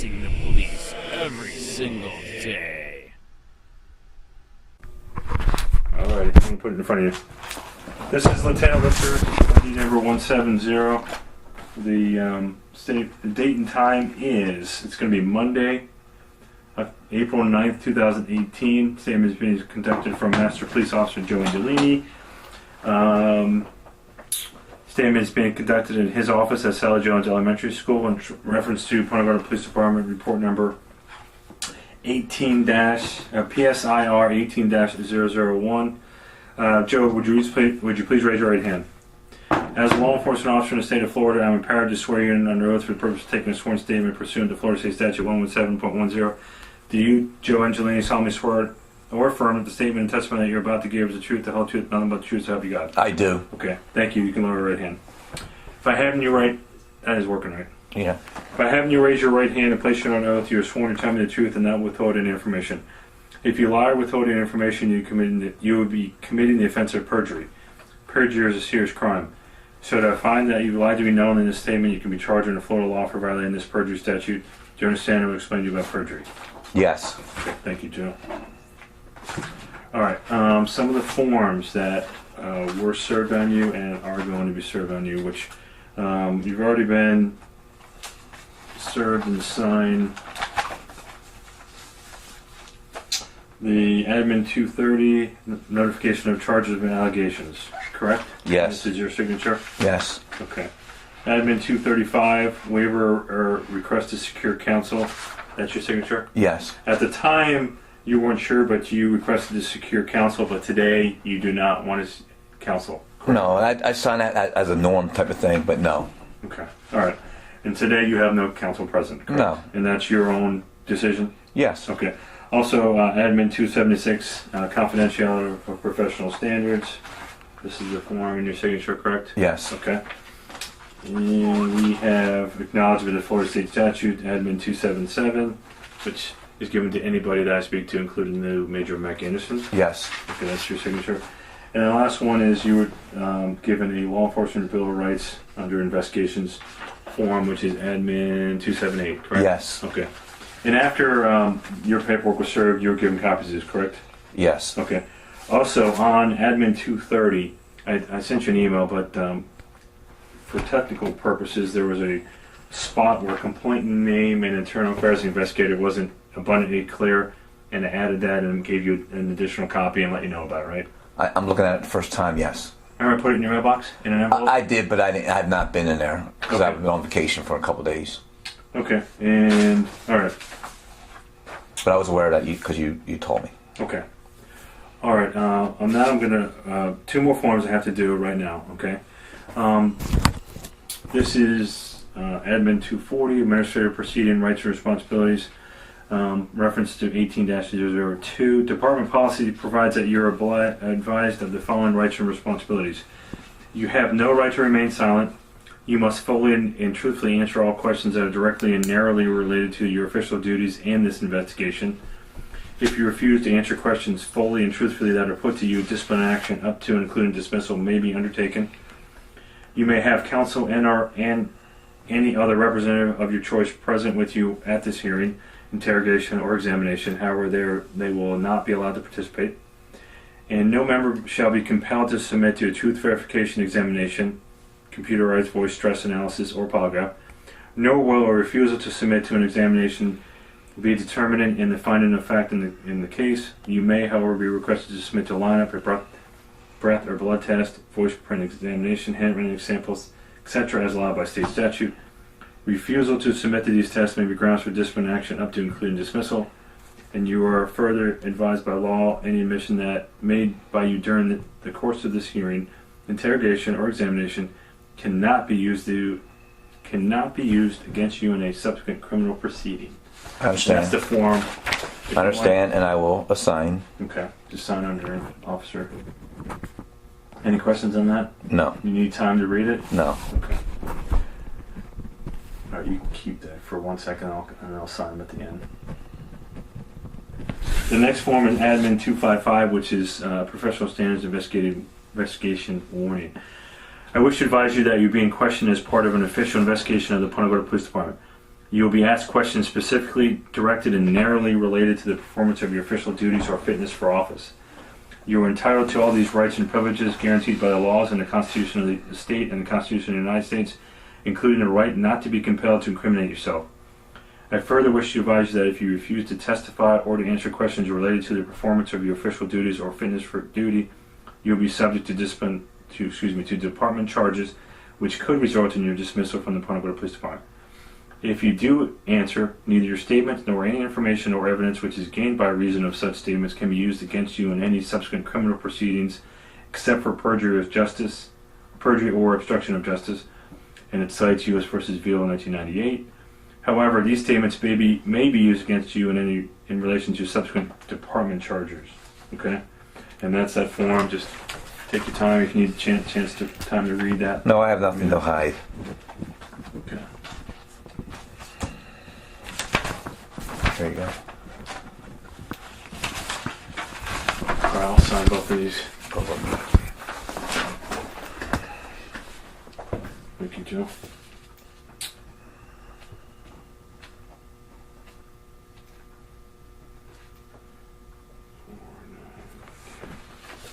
facing the police every single day. Alright, I'm going to put it in front of you. This is Lieutenant Lister, ID number 170. The date and time is, it's going to be Monday, April 9th, 2018. Statement is being conducted from Master Police Officer Joe Angelini. Statement is being conducted in his office at Sally Jones Elementary School in reference to Punta Gorda Police Department report number 18- PSIR 18-001. Joe, would you please raise your right hand? As a law enforcement officer in the state of Florida, I'm empowered to swear you in under oath for the purpose of taking a sworn statement pursuant to Florida State Statute 117.10. Do you, Joe Angelini, solemnly swear or affirm that the statement and testimony that you're about to give is the truth, the whole truth, nothing but the truth, so help you God? I do. Okay, thank you. You can lower your right hand. If I have you right, that is working right. Yeah. If I have you raise your right hand and place you on oath, you are sworn to tell me the truth and not withhold any information. If you lie or withhold any information, you would be committing the offense of perjury. Perjury is a serious crime. So to find that you lied to be known in this statement, you can be charged under Florida law for violating this perjury statute. Do you understand? I will explain to you about perjury. Yes. Okay, thank you, Joe. All right. Some of the forms that were served on you and are going to be served on you, which you've already been served and signed. The Admin 230 notification of charges and allegations, correct? Yes. This is your signature? Yes. Okay. Admin 235 waiver or request to secure counsel. That's your signature? Yes. At the time, you weren't sure, but you requested to secure counsel, but today you do not want to counsel. Correct? No, I sign that as a norm type of thing, but no. Okay. All right. And today you have no counsel present, correct? No. And that's your own decision? Yes. Okay. Also, Admin 276, confidentiality of professional standards. This is the form in your signature, correct? Yes. Okay. And we have acknowledgement of Florida State Statute, Admin 277, which is given to anybody that I speak to, including the Major Mac Anderson. Yes. Okay, that's your signature. And the last one is you were given a law enforcement bill of rights under investigations form, which is Admin 278, correct? Yes. Okay. And after your paperwork was served, you were given copies of this, correct? Yes. Okay. Also, on Admin 230, I sent you an email, but for technical purposes, there was a spot where complainant name and internal affairs investigator wasn't abundantly clear, and I added that and gave you an additional copy and let you know about it, right? I'm looking at it the first time, yes. Remember I put it in your mailbox? In an envelope? I did, but I have not been in there because Okay. I've been on vacation for a couple of days. Okay. And, all right. But I was aware that because you told me. Okay. All right. Now I'm going to, two more forms I have to do right now, okay? This is Admin 240, Administrative Proceeding, Rights and Responsibilities, reference to 18-002. Department policy provides that you're advised of the following rights and responsibilities. You have no right to remain silent. You must fully and truthfully answer all questions that are directly and narrowly related to your official duties and this investigation. If you refuse to answer questions fully and truthfully that are put to you, disciplinary action up to and including dismissal may be undertaken. You may have counsel and any other representative of your choice present with you at this hearing, interrogation, or examination. However, they will not be allowed to participate. And no member shall be compelled to submit to a truth verification examination, computerized voice stress analysis, or polygraph. Nor will a refusal to submit to an examination be determined in the finding of fact in the case. You may, however, be requested to submit to a lineup, a breath or blood test, voice print examination, handwritten samples, etc., as allowed by state statute. Refusal to submit to these tests may be grounds for disciplinary action up to and including dismissal. And you are further advised by law any admission that made by you during the course of this hearing, interrogation, or examination cannot be used against you in a subsequent criminal proceeding. I understand. That's the form. I understand, and I will assign. Okay, just sign under it, officer. Any questions on that? No. You need time to read it? No. Okay. All right, you can keep that for 1 second, and I'll sign them at the end. The next form is Admin 255, which is Professional Standards Investigation Warning. I wish to advise you that you're being questioned as part of an official investigation of the Punta Gorda Police Department. You will be asked questions specifically directed and narrowly related to the performance of your official duties or fitness for office. You are entitled to all these rights and privileges guaranteed by the laws and the Constitution of the state and the Constitution of the United States, including the right not to be compelled to incriminate yourself. I further wish to advise you that if you refuse to testify or to answer questions related to the performance of your official duties or fitness for duty, you will be subject to department charges, which could result in your dismissal from the Punta Gorda Police Department. If you do answer, neither your statement nor any information or evidence which is gained by reason of such statements can be used against you in any subsequent criminal proceedings, except for perjury or obstruction of justice, and it cites U.S. v. Veal 1998. However, these statements may be used against you in relation to subsequent department charges. Okay, and that's that form. Just take your time if you need time to read that. No, I have nothing to hide. Okay. There you go. All right, I'll sign both of these. Thank you, Joe.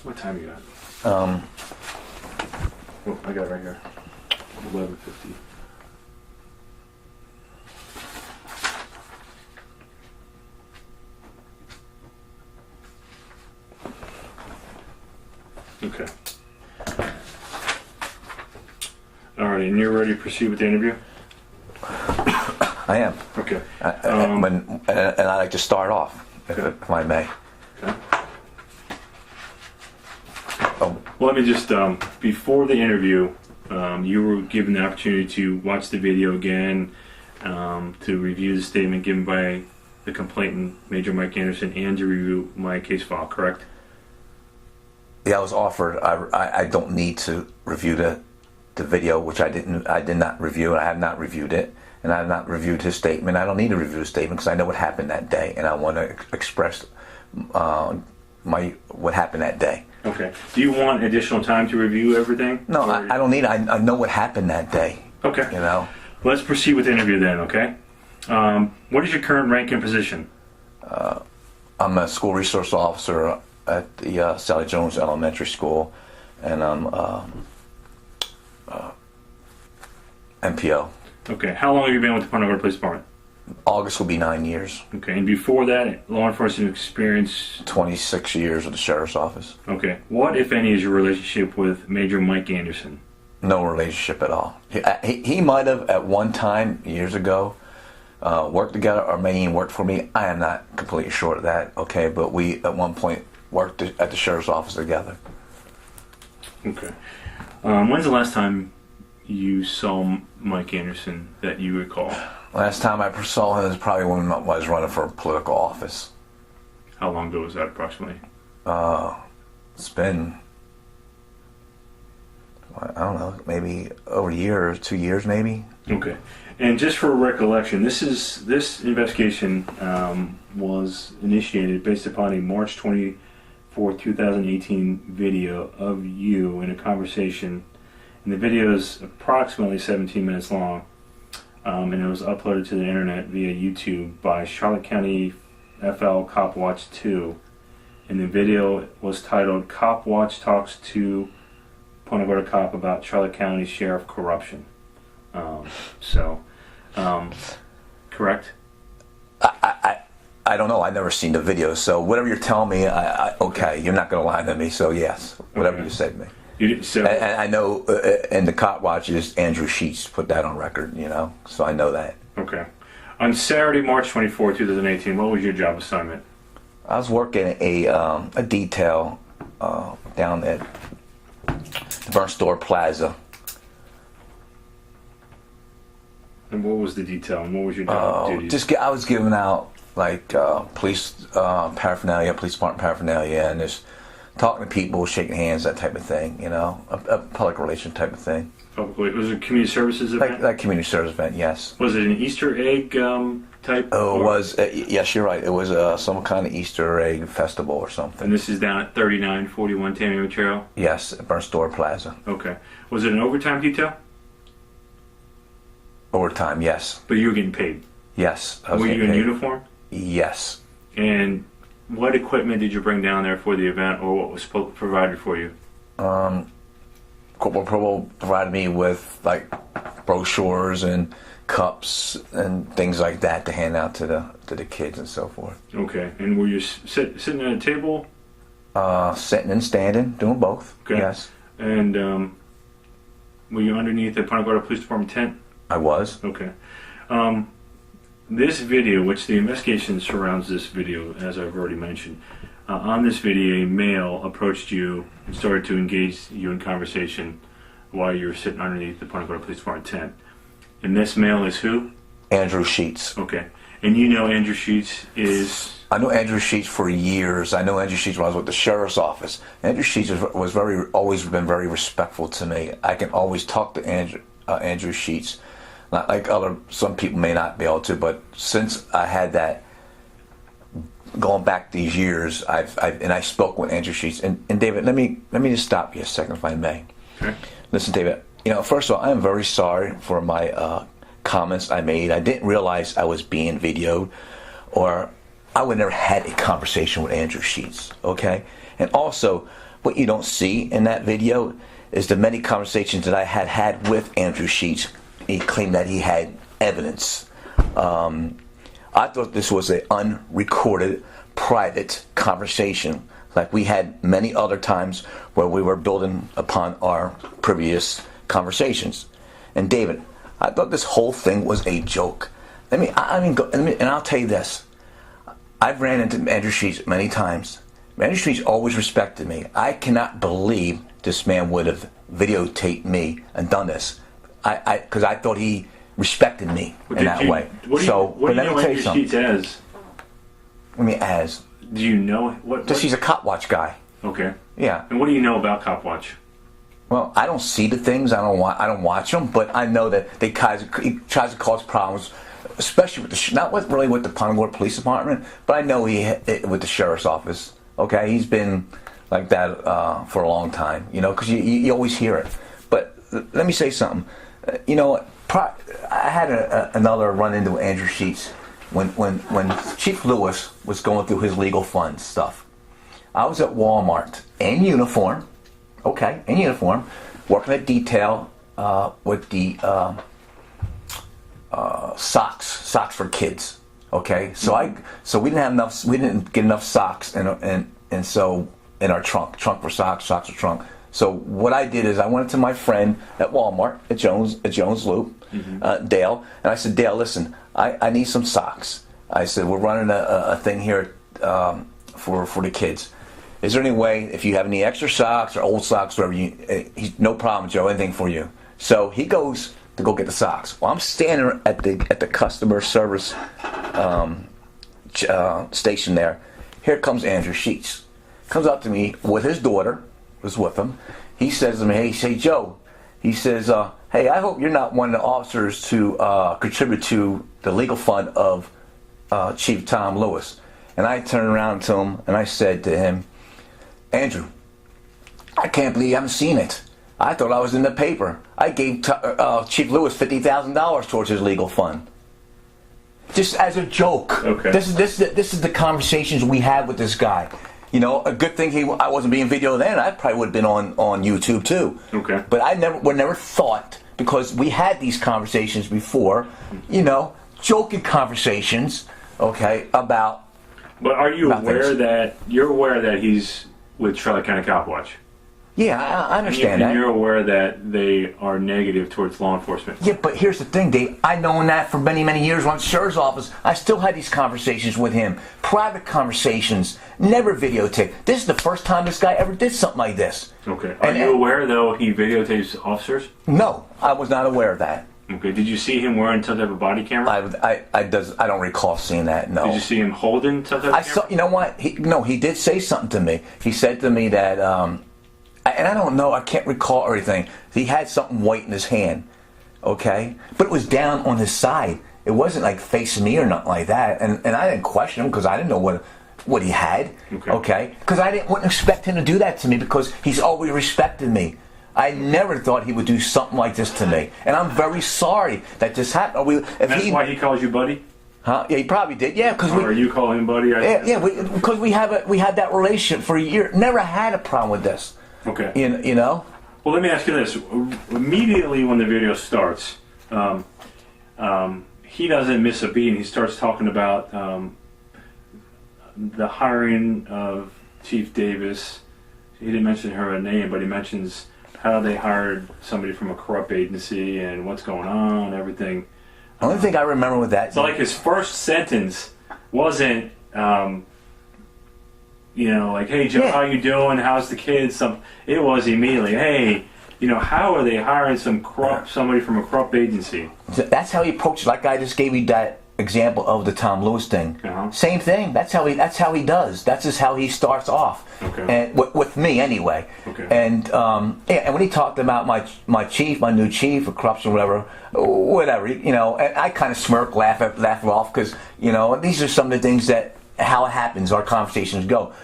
What time you got? Oh, I got it right here. 11:50. Okay. Alright, and you're ready to proceed with the interview? I am. Okay. And I'd like to start off, if I may. Okay. Oh. Well, let me just, before the interview, you were given the opportunity to watch the video again, to review the statement given by the complainant, Major Mike Anderson, and to review my case file, correct? Yeah, I was offered. I don't need to review the video, which I did not review, and I have not reviewed it, and I have not reviewed his statement. I don't need to review his statement because I know what happened that day, and I want to express what happened that day. Okay. Do you want additional time to review everything? No, I don't need. I know what happened that day. Okay. You know. Let's proceed with the interview then. Okay. What is your current rank and position? I'm a school resource officer at the Sally Jones Elementary School, and I'm MPO. Okay. How long have you been with the Punta Gorda Police Department? August will be 9 years. Okay. And before that, law enforcement experience? 26 years with the Sheriff's Office. Okay. What, if any, is your relationship with Major Mike Anderson? No relationship at all. He might have at one time, years ago, worked together, or maybe he worked for me. I am not completely sure of that, okay? But we, at one point, worked at the Sheriff's Office together. Okay. When's the last time you saw Mike Anderson that you recall? Last time I saw him was probably when I was running for political office. How long ago was that, approximately? It's been, I don't know, maybe over a year or 2 years, maybe. Okay. And just for recollection, this investigation was initiated based upon a March 24, 2018 video of you in a conversation. And the video is approximately 17 minutes long. And it was uploaded to the internet via YouTube by Charlotte County FL Copwatch 2. And the video was titled Copwatch Talks to Punta Gorda Cop About Charlotte County Sheriff Corruption. Correct? I don't know. I've never seen the video. So whatever you're telling me, okay, you're not going to lie to me. So yes, whatever you say to me. And I know in the Copwatches, Andrew Sheets put that on record, you know, so I know that. Okay. On Saturday, March 24, 2018, what was your job assignment? I was working a detail down at the Burnt Store Plaza. And what was the detail, and what was your job duties? I was giving out, like, police paraphernalia, police department paraphernalia, and just talking to people, shaking hands, that type of thing, you know, a public relation type of thing. Publicly. Was it a community services event? Like community service event, yes. Was it an Easter egg type? Oh, it was, yes, you're right. It was some kind of Easter egg festival or something. And this is down at 3941 Tammy Trail? Yes, at Burnt Store Plaza. Okay. Was it an overtime detail? Overtime, yes. But you were getting paid? Yes. Were you in uniform? Yes. And what equipment did you bring down there for the event, or what was provided for you? Corporal PRUMMELL provided me with like brochures and cups and things like that to hand out to the kids and so forth. Okay. And were you sitting at a table? Sitting and standing, doing both. Okay. Yes. And were you underneath the Punta Gorda Police Department tent? I was. Okay. This video, which the investigation surrounds this video, as I've already mentioned, on this video, a male approached you and started to engage you in conversation while you were sitting underneath the Punta Gorda Police Department tent. And this male is who? Andrew Sheets. Okay. And you know Andrew Sheets is... I know Andrew Sheets for years. I know Andrew Sheets when I was with the sheriff's office. Andrew Sheets was always been very respectful to me. I can always talk to Andrew Sheets. Not like some people may not be able to, but since I had that, going back these years, I spoke with Andrew Sheets. And David, let me just stop you a second, if I may. Okay. Listen, David. You know, first of all, I am very sorry for my comments I made. I didn't realize I was being videoed, or I would never had a conversation with Andrew Sheets. Okay, and also, what you don't see in that video is the many conversations that I had with Andrew Sheets. He claimed that he had evidence. I thought this was an unrecorded, private conversation, like we had many other times where we were building upon our previous conversations. And David, I thought this whole thing was a joke. And I'll tell you this. I've ran into Andrew Sheets many times. Andrew Sheets always respected me. I cannot believe this man would have videotaped me and done this. Because I thought he respected me in that way. What do you know Andrew Sheets as? I mean, as? Do you know what? Just he's a Copwatch guy. Okay. Yeah. And what do you know about Copwatch? Well, I don't see the things. I don't watch them, but I know that he tries to cause problems, especially with not really with the Punta Gorda Police Department, but I know with the sheriff's office. Okay, he's been like that for a long time. You know, because you always hear it. But let me say something. You know, I had another run into Andrew Sheets when Chief Lewis was going through his legal funds stuff. I was at Walmart in uniform. Okay, in uniform, working at detail with the socks for kids. Okay, so we didn't have enough. We didn't get enough socks, and so in our trunk for socks for trunk. So what I did is I went to my friend at Walmart at Jones Loop, Dale, and I said, Dale, listen, I need some socks. I said, we're running a thing here for the kids. Is there any way, if you have any extra socks or old socks, whatever, no problem, Joe, anything for you. So he goes to go get the socks. Well, I'm standing at the customer service station there. Here comes Andrew Sheets. Comes up to me with his daughter, was with him. He says to me, hey, Joe, he says, hey, I hope you're not one of the officers to contribute to the legal fund of Chief Tom Lewis. And I turned around to him and I said to him, Andrew, I can't believe you haven't seen it. I thought I was in the paper. I gave Chief Lewis $50,000 towards his legal fund. Just as a joke. Okay. This is the conversations we had with this guy. You know, a good thing I wasn't being videoed then. I probably would have been on YouTube too. Okay. But I never thought, because we had these conversations before, you know, joking conversations, okay, about. But are you aware that he's with Charlotte County Copwatch? Yeah, I understand that. And you're aware that they are negative towards law enforcement. Yeah, but here's the thing, Dave. I've known that for many, many years. When I was in the sheriff's office, I still had these conversations with him. Private conversations, never videotaped. This is the first time this guy ever did something like this. Okay. Are you aware, though, he videotapes officers? No, I was not aware of that. Okay. Did you see him wearing some type of body camera? I don't recall seeing that, no. Did you see him holding some type of camera? You know what? He did say something to me. He said to me that, and I don't know, I can't recall everything. He had something white in his hand, okay? But it was down on his side. It wasn't like facing me or nothing like that. And I didn't question him because I didn't know what he had, okay? Because wouldn't expect him to do that to me because he's always respected me. I never thought he would do something like this to me, and I'm very sorry that this happened. That's why he calls you buddy? Huh? Yeah, he probably did. Yeah, because or you call him buddy? Because we had that relationship for a year. Never had a problem with this. Okay. You know. Well, let me ask you this: immediately when the video starts, he doesn't miss a beat, and he starts talking about the hiring of Chief Davis. He didn't mention her name, but he mentions how they hired somebody from a corrupt agency and what's going on, everything. The only thing I remember with that... So, like, his first sentence wasn't, like, hey, Joe, how you doing? How's the kids? It was immediately, hey, how are they hiring somebody from a corrupt agency? That's how he approached it. Like I just gave you that example of the Tom Lewis thing. Same thing. That's how he does. That's just how he starts off. Okay. And with me anyway. Okay. And and when he talked about my chief, my new chief, or corruption, whatever, and I kind of smirk, laugh it off because these are some of the things that how it happens. Our conversations go.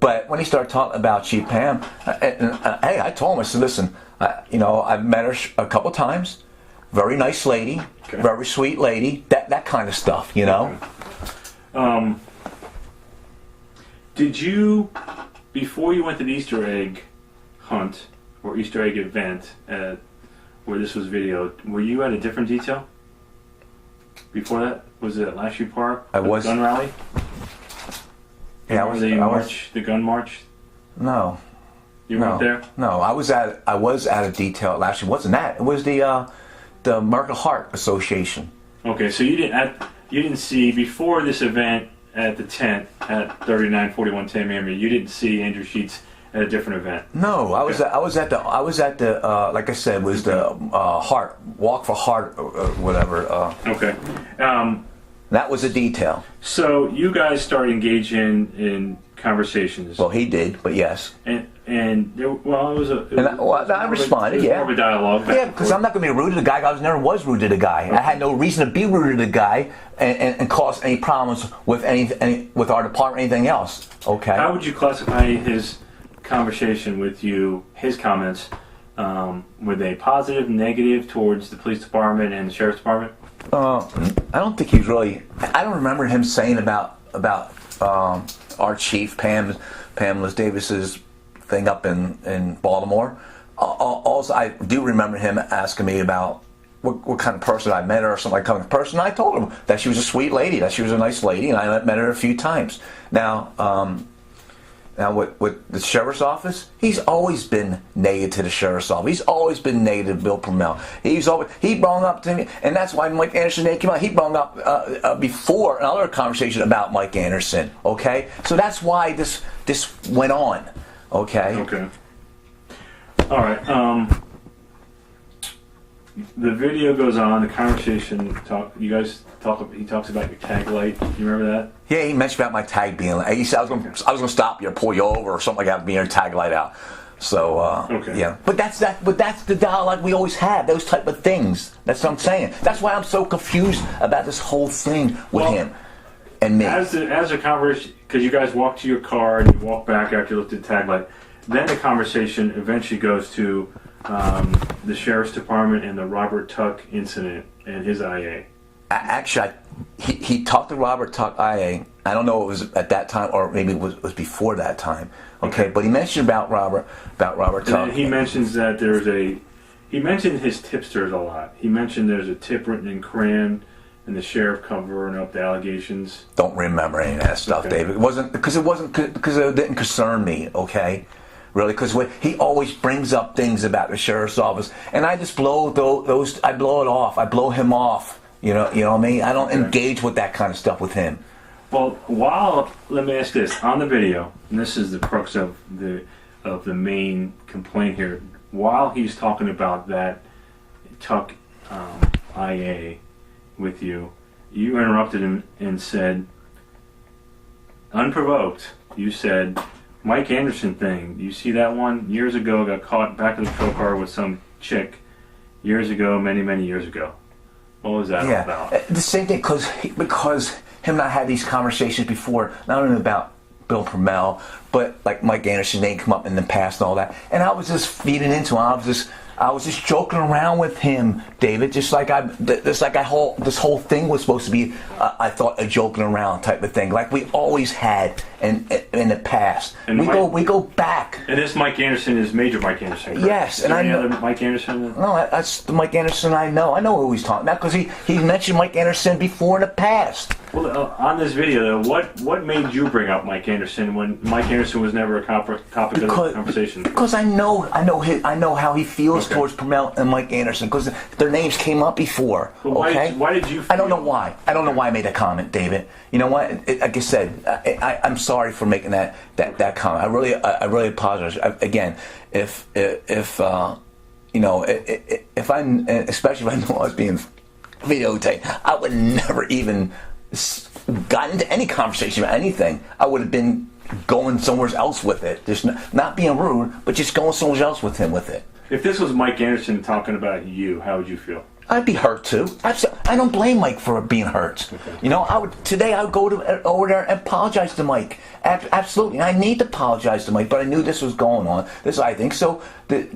But when he started talking about Chief Pam, hey, I told him, I said, listen, I've met her a couple times. Very nice lady, very sweet lady, that kind of stuff, Okay. Did you, before you went to the Easter egg hunt or Easter egg event where this was videoed, were you at a different detail? Before that, was it at Lashley Park? I was. The gun rally. Yeah, the gun march. No. You weren't there? No, I was at a detail at Lashley. Wasn't that? It was the American Heart Association. Okay, so you didn't see before this event at the tent at 3941 Tamiami. You didn't see Andrew Sheets at a different event. No, I was at the like I said, was the Heart Walk for Heart or whatever. Okay. That was a detail. So you guys started engaging in conversations. Well, he did, but yes. And there, well, it was a. I responded, yeah. More of a dialogue. Yeah, because I'm not going to be rude to the guy. I never was rude to the guy. Okay. I had no reason to be rude to the guy and cause any problems with with our department or anything else. Okay. How would you classify his conversation with you? His comments were they positive, negative towards the police department and the sheriff's department? I don't think he's really. I don't remember him saying about our chief Pamela Davis's thing up in Baltimore. Also, I do remember him asking me about what kind of person I met her or something like kind of person. I told him that she was a sweet lady, that she was a nice lady, and I met her a few times. Now with the sheriff's office, he's always been negative to the sheriff's office. He's always been negative to Bill PRUMMELL. He brought up to me, and that's why Mike Anderson came out. He brought up before another conversation about Mike Anderson. Okay, so that's why this went on. Okay. Okay. All right. The video goes on. The conversation You guys talk. He talks about your tag light. You remember that? Yeah, he mentioned about my tag being. He said I was going to stop you or pull you over or something like that, being your tag light out. So okay. Yeah. But that's the dialogue we always had. Those type of things. That's what I'm saying. That's why I'm so confused about this whole thing with him and me. As a conversation, because you guys walk to your car and you walk back after you looked at the tag light, then the conversation eventually goes to the sheriff's department and the Robert Tuck incident and his IA. Actually, he talked to Robert Tuck IA. I don't know if it was at that time or maybe it was before that time. Okay, but he mentioned about Robert Tuck. And he mentions that he mentioned his tipsters a lot. He mentioned there's a tip written in crayon and the sheriff covering up the allegations. Don't remember any of that stuff, okay. David. It wasn't because it didn't concern me. Okay. Really, because he always brings up things about the sheriff's office, and I just blow those. I blow it off. I blow him off. You know what I mean? I don't engage with that kind of stuff with him. Well, let me ask this on the video, and this is the crux of the main complaint here. While he's talking about that Tuck IA with you, you interrupted him and said, unprovoked, you said, Mike Anderson thing, you see that one? Years ago, got caught back of the patrol car with some chick. Years ago, many, many years ago. What was that all about? The same thing, because him and I had these conversations before, not only about Bill PRUMMELL, but like Mike Anderson name come up in the past and all that. And I was just feeding into him. I was just joking around with him, David, just like this whole thing was supposed to be, I thought, a joking around type of thing, like we always had in the past. And we go back. And this Mike Anderson is Major Mike Anderson, correct? Yes. And any other Mike Anderson? No, that's the Mike Anderson I know. I know who he's talking about because he mentioned Mike Anderson before in the past. Well, on this video, though, what made you bring up Mike Anderson when Mike Anderson was never a topic of the conversation? Because I know how he feels towards PRUMMELL and Mike Anderson because their names came up before. But why did you? I don't know why. I don't know why I made that comment, David. You know what? Like I said, I'm sorry for making that comment. I really apologize. Again, if you know, if I'm, especially if I know I was being videotaped, I would never even gotten into any conversation about anything. I would have been going somewhere else with it. Just not being rude, but just going somewhere else with him with it. If this was Mike Anderson talking about you, how would you feel? I'd be hurt too. I don't blame Mike for being hurt. Okay. You know, I would go over there and apologize to Mike. Absolutely, I need to apologize to Mike. But I knew this was going on. This I think so.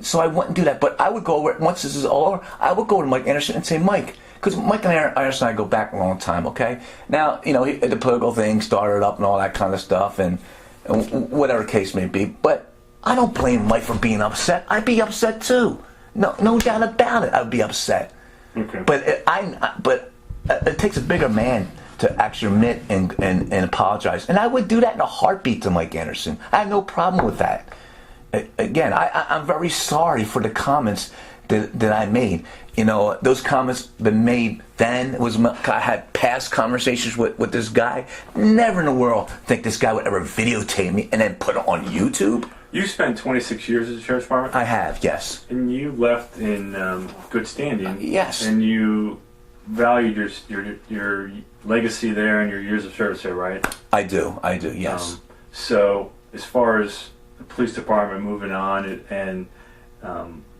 So I wouldn't do that. But I would go over once this is all over. I would go to Mike Anderson and say, Mike, because Mike and Anderson and I go back a long time. Okay, now you know the political thing started up and all that kind of stuff, and whatever the case may be. But I don't blame Mike for being upset. I'd be upset too. No doubt about it. I'd be upset. Okay. But it takes a bigger man to actually admit and apologize, and I would do that in a heartbeat to Mike Anderson. I have no problem with that. Again, I'm very sorry for the comments that I made. You know, those comments been made then. I had past conversations with this guy. Never in the world think this guy would ever videotape me and then put it on YouTube. You spent 26 years as a sheriff's department? I have, yes. And you left in good standing. Yes. And you valued your legacy there and your years of service there, right? I do, yes. So as far as the police department moving on and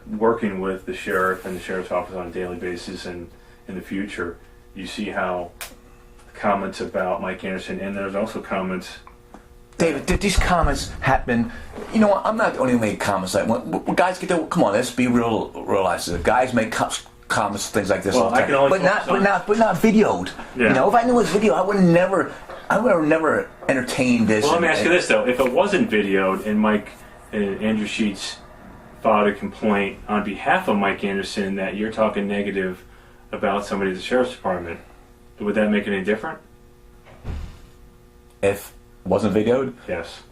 working with the sheriff and the sheriff's office on a daily basis and in the future, you see how comments about Mike Anderson, and there's also comments... David, did these comments happen? You know what? I'm not the only one who made comments like when guys get there. Come on, let's be realistic. Guys make comments, things like this all the time, but not videoed. Yeah. You know, if I knew it was video, I would never entertain this. Well, let me ask you this though: if it wasn't videoed and Mike and Andrew Sheets filed a complaint on behalf of Mike Anderson that you're talking negative about somebody at the sheriff's department, would that make it any different? If wasn't videoed? Yes.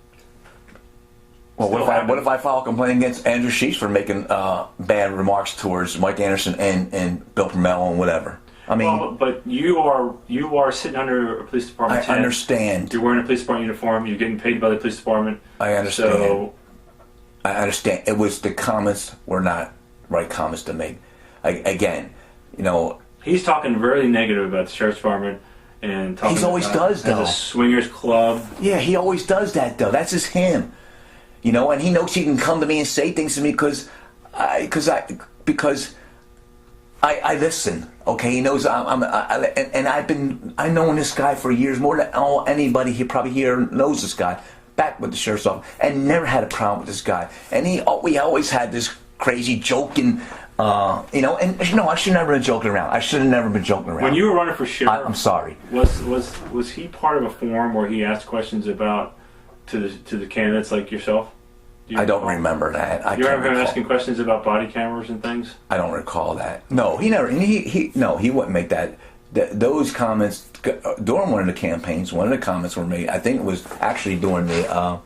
Well, what if I file a complaint against Andrew Sheets for making bad remarks towards Mike Anderson and Bill PRUMMELL and whatever? I mean, well, but you are sitting under a police department. I understand. You're wearing a police department uniform. You're getting paid by the police department. I understand. So, I understand. It was the comments were not right comments to make. Again, you know, he's talking very negative about the sheriff's department. And he always does, though. As a swingers club. Yeah, he always does that, though. That's just him. You know, and he knows he can come to me and say things to me because I listen. Okay, he knows I've known this guy for years, more than anybody he probably here knows this guy. Back with the sheriff's office, and never had a problem with this guy. And we always had this crazy joking. You know, and you know, I should never have been joking around. I should have never been joking around. When you were running for sheriff, I'm sorry. Was he part of a forum where he asked questions about to the candidates like yourself? I don't remember that. You remember him asking questions about body cameras and things? I don't recall that. No, he never. He wouldn't make that. Those comments during one of the campaigns. One of the comments were made. I think it was actually during the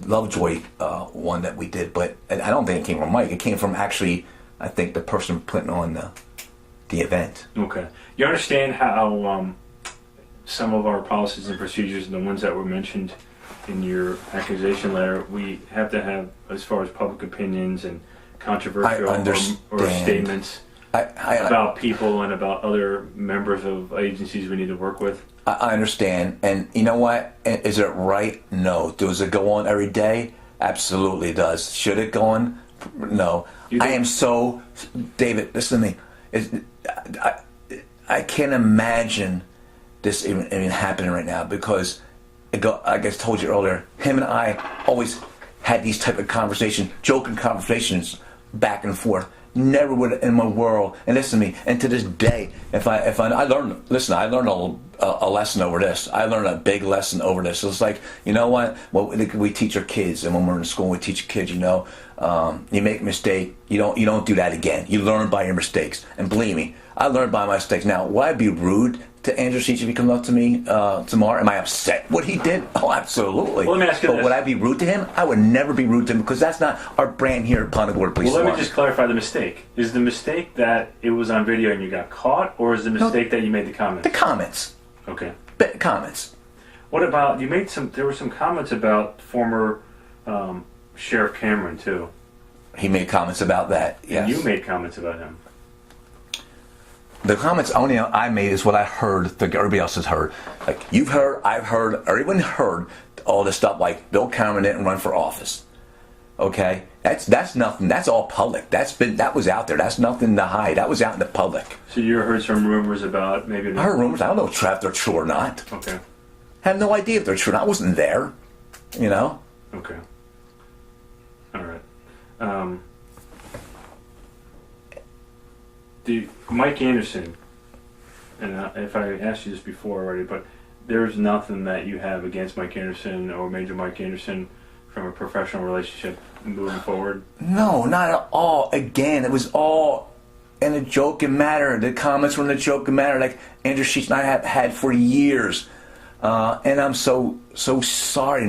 Lovejoy one that we did, but I don't think it came from Mike. It came from actually, I think, the person putting on the event. Okay. You understand how some of our policies and procedures, and the ones that were mentioned in your accusation letter, we have to have as far as public opinions and controversial or statements about people and about other members of agencies we need to work with? I understand, and you know what? Is it right? No. Does it go on every day? Absolutely it does. Should it go on? No. I am so... David, listen to me. I can't imagine this even happening right now because like I told you earlier, him and I always had these type of conversations, joking conversations back and forth. Never would in my world. And listen to me. And to this day, I learned a lesson over this. I learned a big lesson over this. It's like, you know what? We teach our kids, and when we're in school, we teach kids. You know, you make a mistake, you don't do that again. You learn by your mistakes. And believe me, I learned by my mistakes. Now, would I be rude to Andrew Seach if he comes up to me tomorrow? Am I upset what he did? Oh, absolutely. Well, let me ask you this. Would I be rude to him? I would never be rude to him, because that's not our brand here at Punta Gorda Police Well, let Department. me just clarify the mistake. Is the mistake that it was on video and you got caught, or is the mistake that you made the comments? The comments. Okay. Comments. What about, there were some comments about former Sheriff Cameron, too. He made comments about that, yes. And you made comments about him. The comments only I made is what I heard that everybody else has heard. Like, you've heard, I've heard, everyone heard all this stuff like Bill Cameron didn't run for office. Okay? That's nothing. That's all public. That was out there. That's nothing to hide. That was out in the public. So you heard some rumors about maybe... I heard rumors. I don't know if they're true or not. Okay. I have no idea if they're true. I wasn't there. You know? Okay. All right. Mike Anderson, and if I asked you this before already, but there's nothing that you have against Mike Anderson or Major Mike Anderson from a professional relationship moving forward? No, not at all. Again, it was all in a joking manner. The comments were in a joking manner, like Andrew Seach and I have had for years. And I'm so sorry.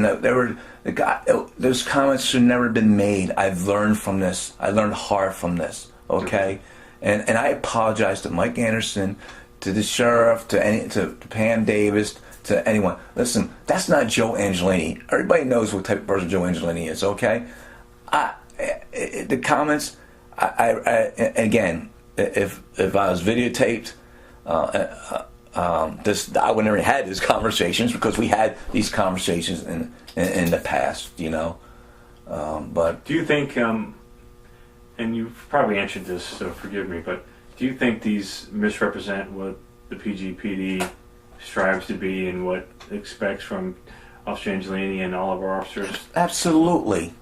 Those comments should never have been made. I've learned from this. I learned hard from this. Okay, and I apologize to Mike Anderson, to the sheriff, to Pam Davis, to anyone. Listen, that's not Joe Angelini. Everybody knows what type of person Joe Angelini is. Okay, the comments. Again, if I was videotaped. I would never had these conversations, because we had these conversations in the past, you know. But do you think, and you've probably answered this, so forgive me, but do you think these misrepresent what the PGPD strives to be and what it expects from Officer Angelini and all of our officers? Absolutely,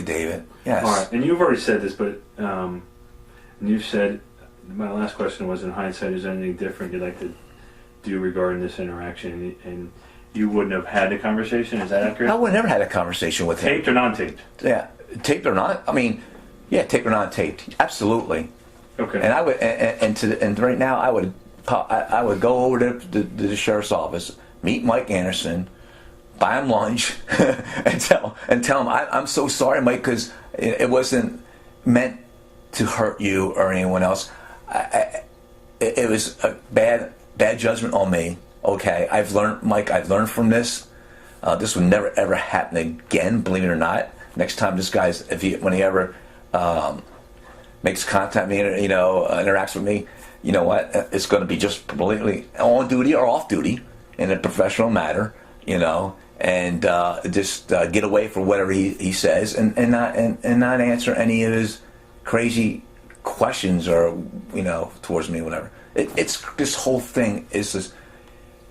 David. Yes. All right, and you've already said this, but and you've said, my last question was, in hindsight, is there anything different you'd like to do regarding this interaction? And you wouldn't have had the conversation. Is that accurate? I would never had a conversation with him. Taped or non-taped? Yeah, taped or not. I mean, yeah, taped or non-taped. Absolutely. Okay. And I would, and right now I would go over to the sheriff's office, meet Mike Anderson, buy him lunch, and tell him I'm so sorry, Mike, because it wasn't meant to hurt you or anyone else. It was a bad judgment on me. Okay, I've learned, Mike. I've learned from this. This would never ever happen again. Believe it or not. Next time this guy's, when he ever makes contact with me, interacts with me, you know what? It's going to be just completely on duty or off duty in a professional manner, and just get away from whatever he says, and not answer any of his crazy questions or towards me, whatever. It's this whole thing is just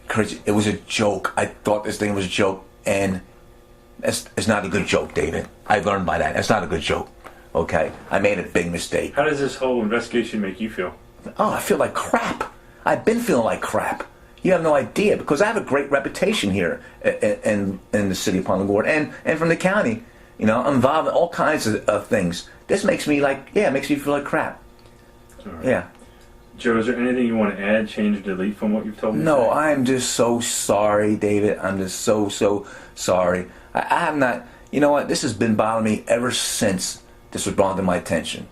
crazy. It was a joke. I thought this thing was a joke, and it's not a good joke, David. I learned by that. It's not a good joke. Okay, I made a big mistake. How does this whole investigation make you feel? Oh, I feel like crap. I've been feeling like crap. You have no idea, because I have a great reputation here in the city of Punta Gorda and from the county. I'm involved in all kinds of things. This makes me it makes me feel like crap. Right. Yeah. Joe, is there anything you want to add, change, or delete from what you've told me? No, I'm just so sorry, David. I'm just so sorry. I have not. You know what? This has been bothering me ever since this was brought to my attention.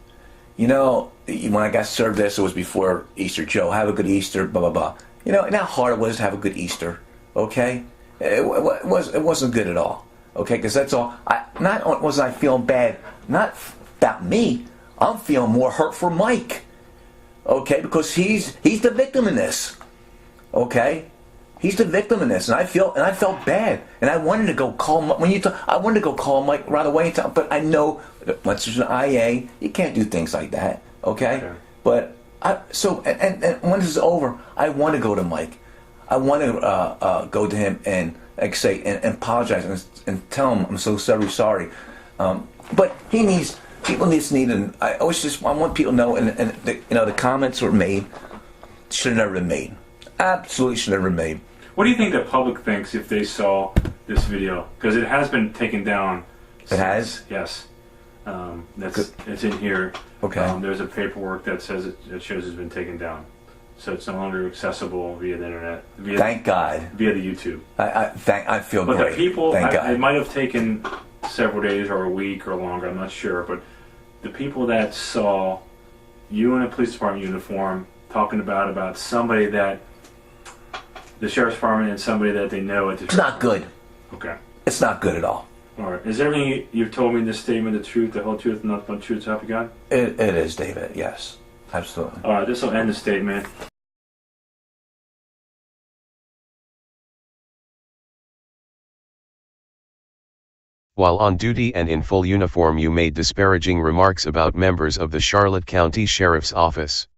When I got served this, it was before Easter. Joe, have a good Easter, blah, blah, blah. And how hard it was to have a good Easter, okay? It wasn't good at all, okay? Because that's all. Not was I feeling bad, not about me. I'm feeling more hurt for Mike, okay? Because he's the victim in this, okay? He's the victim in this, and I felt bad, and I wanted to go call I wanted to go call Mike right away, but I know that once there's an IA, you can't do things like that, okay? But and when this is over, I want to go to Mike. I want to go to him and like say and apologize and tell him I'm so sorry. But people need, and I want people to know, and the comments were made, should have never been made. Absolutely should have never been made. What do you think the public thinks if they saw this video? Because it has been taken down. It has? Yes. It's in here. Okay. There's a paperwork that says it shows it's been taken down. So it's no longer accessible via the internet. Thank God. Via the YouTube. I feel but great. The people, Thank God. It might have taken several days or a week or longer, I'm not sure, but the people that saw you in a police department uniform talking about somebody that the sheriff's department and somebody that they know at the It's not good. Okay. It's not good at all. All right. Is everything you've told me in this statement the truth, the whole truth, and nothing but the truth, so help you God? It is, David. Yes. Absolutely. All right. This will end the statement. While on duty and in full uniform, you made disparaging remarks about members of the Charlotte County Sheriff's Office.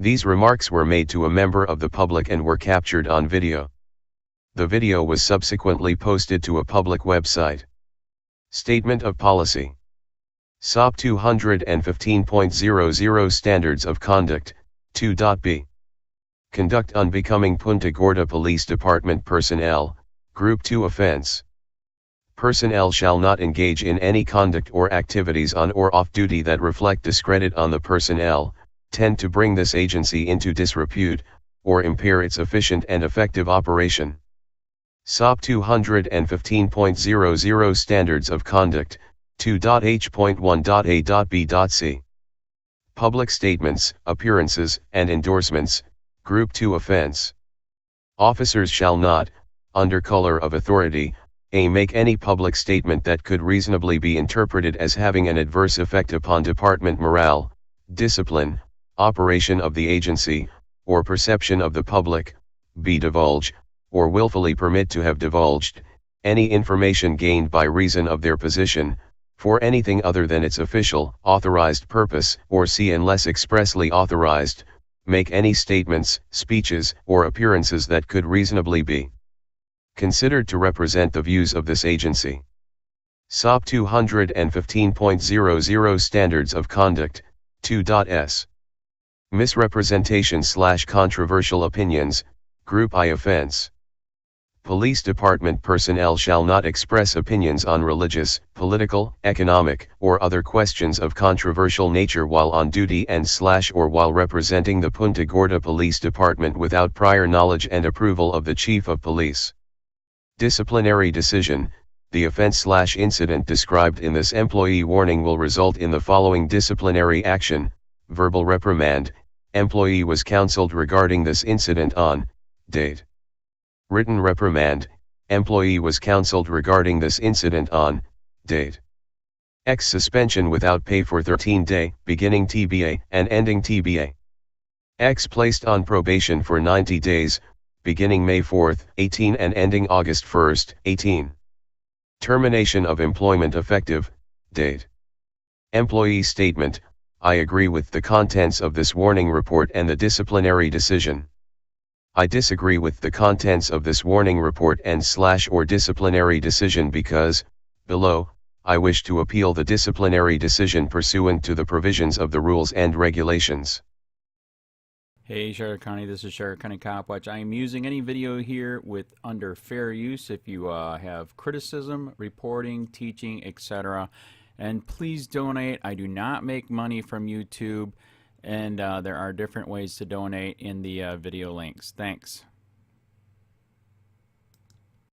These remarks were made to a member of the public and were captured on video. The video was subsequently posted to a public website. Statement of Policy. SOP 215.00 Standards of Conduct, 2.b. Conduct unbecoming Punta Gorda Police Department personnel, Group 2 offense. Personnel shall not engage in any conduct or activities on or off duty that reflect discredit on the personnel, tend to bring this agency into disrepute, or impair its efficient and effective operation. SOP 215.00 Standards of Conduct, 2.h.1.a.b.c. Public statements, appearances, and endorsements, Group 2 offense. Officers shall not, under color of authority, make any public statement that could reasonably be interpreted as having an adverse effect upon department morale, discipline, operation of the agency, or perception of the public, b. divulge, or willfully permit to have divulged, any information gained by reason of their position, for anything other than its official, authorized purpose, or c. unless expressly authorized, make any statements, speeches, or appearances that could reasonably be considered to represent the views of this agency. SOP 215.00 Standards of Conduct, 2.s. Misrepresentation/controversial opinions, Group I offense. Police department personnel shall not express opinions on religious, political, economic, or other questions of controversial nature while on duty and/or while representing the Punta Gorda Police Department without prior knowledge and approval of the Chief of Police. Disciplinary decision. The offense/incident described in this employee warning will result in the following disciplinary action: verbal reprimand. Employee was counseled regarding this incident on date. Written reprimand. Employee was counseled regarding this incident on date. X suspension without pay for 13-day, beginning TBA and ending TBA. X placed on probation for 90 days, beginning May 4, 18 and ending August 1, 18. Termination of employment effective date. Employee statement: I agree with the contents of this warning report and the disciplinary decision. I disagree with the contents of this warning report and/or disciplinary decision because, below, I wish to appeal the disciplinary decision pursuant to the provisions of the rules and regulations. Hey Charlotte County, this is Charlotte County Copwatch. I am using any video here with under fair use if you have criticism, reporting, teaching, etc. And please donate. I do not make money from YouTube, and there are different ways to donate in the video links. Thanks.